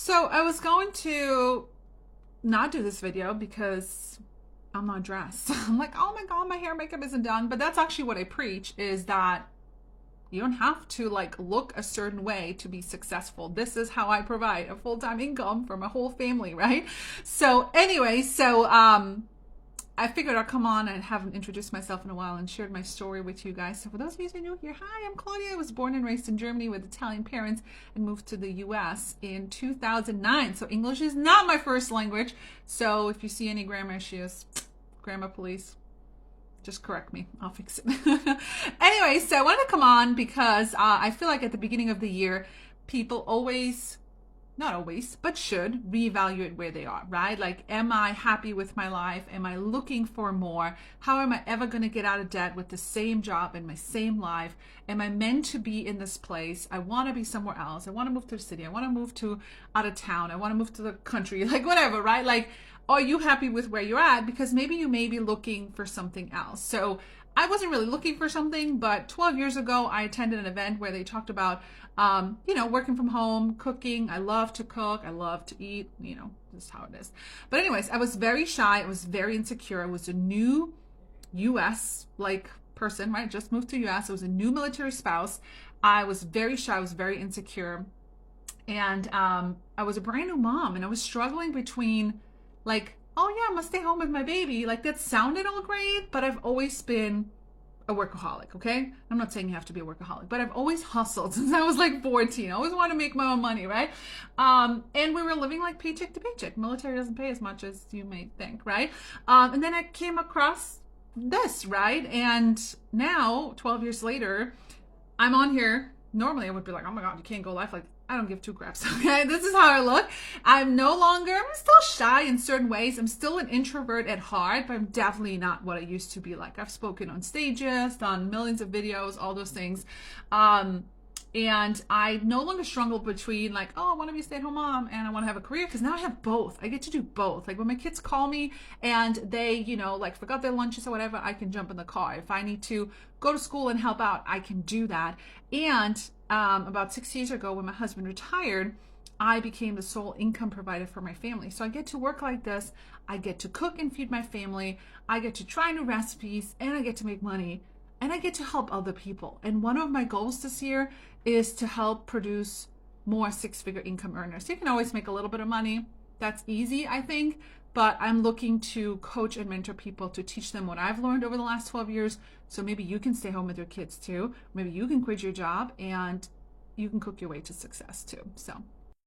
So I was going to not do this video because I'm not dressed. I'm like, oh my God, my hair and makeup isn't done. But that's actually what I preach, is that you don't have to like look a certain way to be successful. This is how I provide a full-time income for my whole family, right? So anyway, I figured I'd come on and haven't introduced myself in a while and shared my story with you guys. So for those of you who are new here, hi, I'm Claudia. I was born and raised in Germany with Italian parents and moved to the US in 2009. So English is not my first language. So if you see any grammar issues, grammar police, just correct me. I'll fix it. Anyway, so I wanted to come on because I feel like at the beginning of the year, people always, not always, but should reevaluate where they are, right? Like, am I happy with my life? Am I looking for more? How am I ever going to get out of debt with the same job and my same life? Am I meant to be in this place? I want to be somewhere else. I want to move to the city. I want to move to out of town. I want to move to the country, like whatever, right? Like, are you happy with where you're at? Because maybe you may be looking for something else. So I wasn't really looking for something, but 12 years ago, I attended an event where they talked about, working from home, cooking. I love to cook. I love to eat, this is how it is. But anyways, I was very shy. I was very insecure. I was a new US person, right? Just moved to US. I was a new military spouse. I was very shy. I was very insecure. And I was a brand new mom, and I was struggling between oh yeah, I'm gonna stay home with my baby. Like, that sounded all great, but I've always been a workaholic, okay? I'm not saying you have to be a workaholic, but I've always hustled since I was like 14. I always want to make my own money, right? And we were living like paycheck to paycheck. Military doesn't pay as much as you may think, right? And then I came across this, right? And now, 12 years later, I'm on here. Normally I would be like, oh my God, you can't go live. Like, I don't give two craps, okay? This is how I look. I'm still shy in certain ways. I'm still an introvert at heart, but I'm definitely not what I used to be like. I've spoken on stages, done millions of videos, all those things. And I no longer struggle between I want to be a stay-at-home mom and I want to have a career, because now I have both. I get to do both. Like, when my kids call me and they, forgot their lunches or whatever, I can jump in the car. If I need to go to school and help out, I can do that. And about 6 years ago, when my husband retired, I became the sole income provider for my family. So I get to work like this. I get to cook and feed my family. I get to try new recipes, and I get to make money. And I get to help other people. And one of my goals this year is to help produce more six-figure income earners. You can always make a little bit of money. That's easy, I think. But I'm looking to coach and mentor people to teach them what I've learned over the last 12 years. So maybe you can stay home with your kids too. Maybe you can quit your job and you can cook your way to success too. So